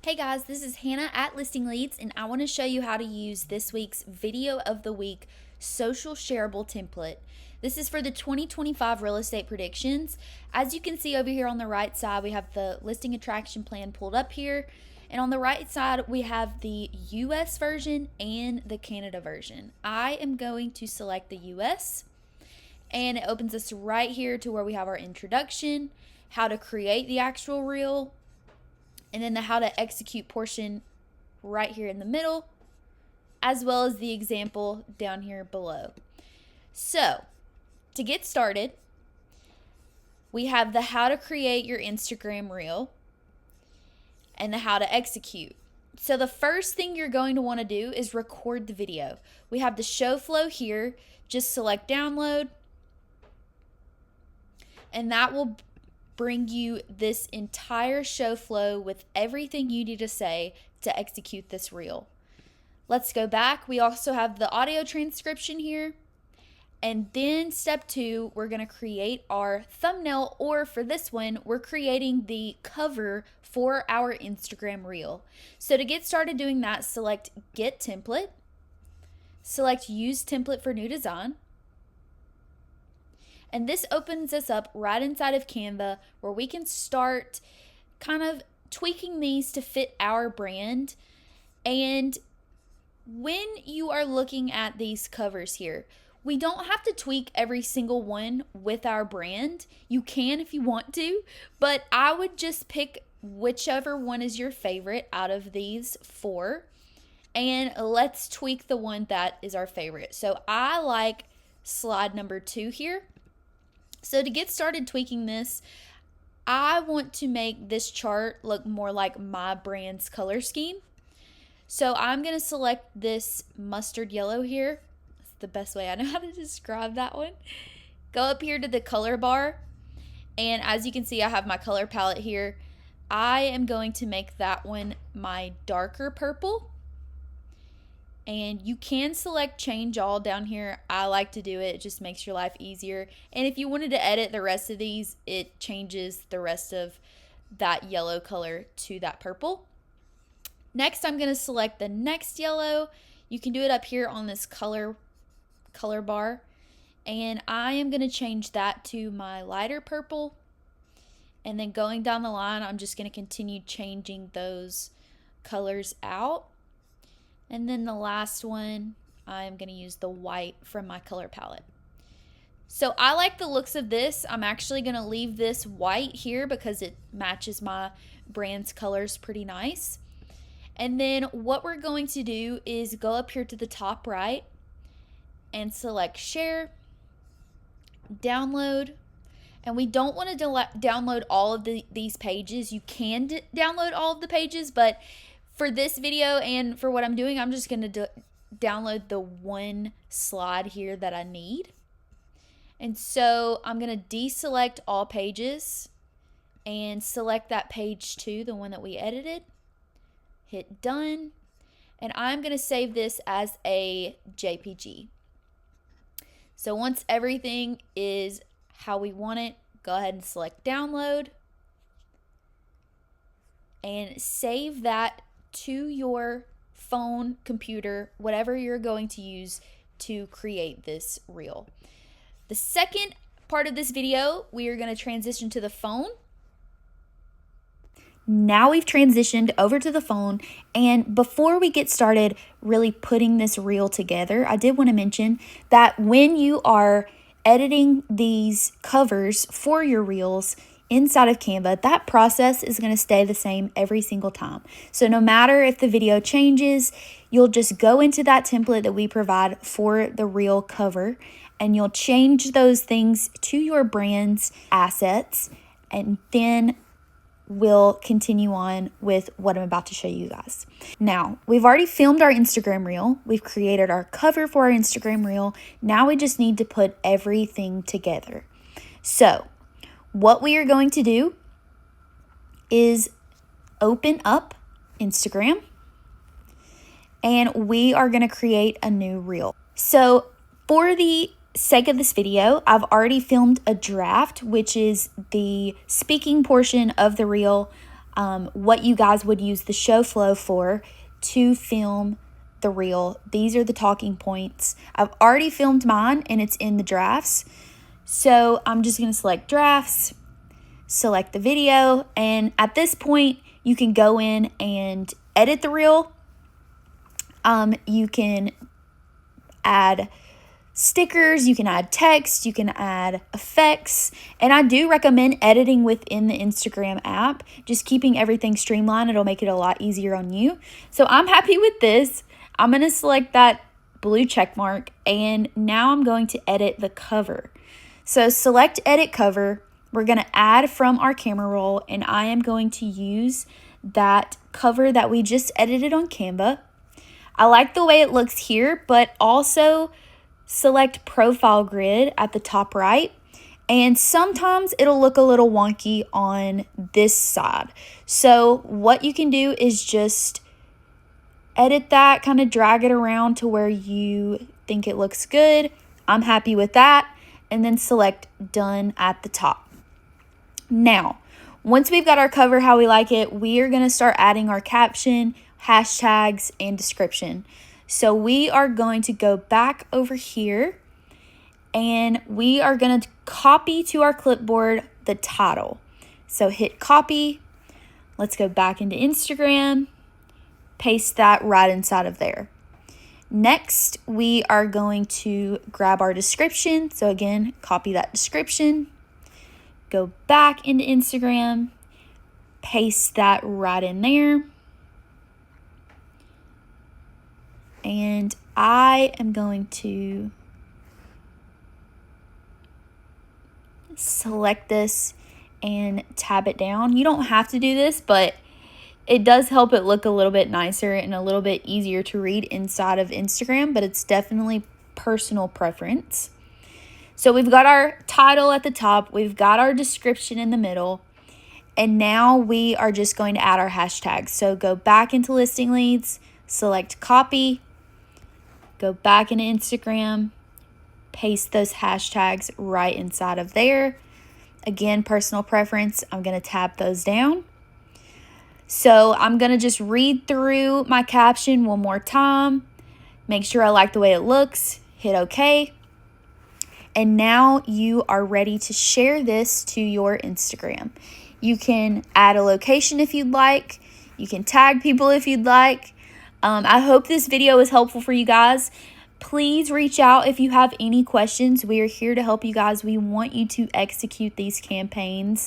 Hey guys, this is Hannah at Listing Leads, and I want to show you how to use this week's Video of the Week social shareable template. This is for the 2025 real estate predictions. As you can see over here on the right side, we have the listing attraction plan pulled up here. And on the right side, we have the US version and the Canada version. I am going to select the US, and it opens us right here to where we have our introduction, how to create the actual reel, and then the how to execute portion right here in the middle, as well as the example down here below. So to get started, we have the how to create your Instagram reel and the how to execute. So the first thing you're going to want to do is record the video. We have the show flow here. Just select download, and that will bring you this entire show flow with everything you need to say to execute this reel. Let's go back. We also have the audio transcription here. And then step 2, we're going to create our thumbnail, or for this one, we're creating the cover for our Instagram reel. So to get started doing that, select Get Template, select Use Template for New Design. And this opens us up right inside of Canva where we can start kind of tweaking these to fit our brand. And when you are looking at these covers here, we don't have to tweak every single one with our brand. You can if you want to, but I would just pick whichever one is your favorite out of these 4, and let's tweak the one that is our favorite. So I like slide number 2 here. So to get started tweaking this, I want to make this chart look more like my brand's color scheme. So I'm going to select this mustard yellow here. That's the best way I know how to describe that one. Go up here to the color bar, and as you can see, I have my color palette here. I am going to make that one my darker purple. And you can select change all down here. I like to do it. It just makes your life easier. And if you wanted to edit the rest of these, it changes the rest of that yellow color to that purple. Next, I'm going to select the next yellow. You can do it up here on this color bar. And I am going to change that to my lighter purple. And then going down the line, I'm just going to continue changing those colors out. And then the last one, I'm going to use the white from my color palette. So I like the looks of this. I'm actually going to leave this white here because it matches my brand's colors pretty nice. And then what we're going to do is go up here to the top right and select share, download. And we don't want to download all of these pages. You can download all of the pages, but for this video and for what I'm doing, I'm just going to download the one slide here that I need. And so I'm going to deselect all pages and select that page 2, the one that we edited. Hit done. And I'm going to save this as a JPG. So once everything is how we want it, go ahead and select download and save that to your phone, computer, whatever you're going to use to create this reel. The second part of this video, we are going to transition to the phone. Now we've transitioned over to the phone, and before we get started really putting this reel together, I did want to mention that when you are editing these covers for your reels inside of Canva, that process is going to stay the same every single time. So no matter if the video changes, you'll just go into that template that we provide for the reel cover, and you'll change those things to your brand's assets, and then we'll continue on with what I'm about to show you guys. Now, we've already filmed our Instagram reel. We've created our cover for our Instagram reel. Now we just need to put everything together. So what we are going to do is open up Instagram, and we are going to create a new reel. So for the sake of this video, I've already filmed a draft, which is the speaking portion of the reel. what you guys would use the show flow for to film the reel. These are the talking points. I've already filmed mine and it's in the drafts. So I'm just going to select drafts, select the video, and at this point you can go in and edit the reel. You can add stickers, you can add text, you can add effects, and I do recommend editing within the Instagram app. Just keeping everything streamlined, it'll make it a lot easier on you. So I'm happy with this. I'm going to select that blue check mark, and now I'm going to edit the cover. So select edit cover. We're going to add from our camera roll, and I am going to use that cover that we just edited on Canva. I like the way it looks here, but also select profile grid at the top right. And sometimes it'll look a little wonky on this side. So what you can do is just edit that, kind of drag it around to where you think it looks good. I'm happy with that. And then select done at the top. Now, once we've got our cover how we like it, we are going to start adding our caption, hashtags, and description. So we are going to go back over here and we are going to copy to our clipboard the title. So hit copy. Let's go back into Instagram, paste that right inside of there. Next, we are going to grab our description. So again, copy that description, go back into Instagram, paste that right in there. And I am going to select this and tab it down. You don't have to do this, but it does help it look a little bit nicer and a little bit easier to read inside of Instagram, but it's definitely personal preference. So we've got our title at the top, we've got our description in the middle, and now we are just going to add our hashtags. So go back into listing leads, select copy, go back into Instagram, paste those hashtags right inside of there. Again, personal preference, I'm going to tab those down. So I'm going to just read through my caption one more time, make sure I like the way it looks, hit OK. And now you are ready to share this to your Instagram. You can add a location if you'd like. You can tag people if you'd like. I hope this video is helpful for you guys. Please reach out if you have any questions. We are here to help you guys. We want you to execute these campaigns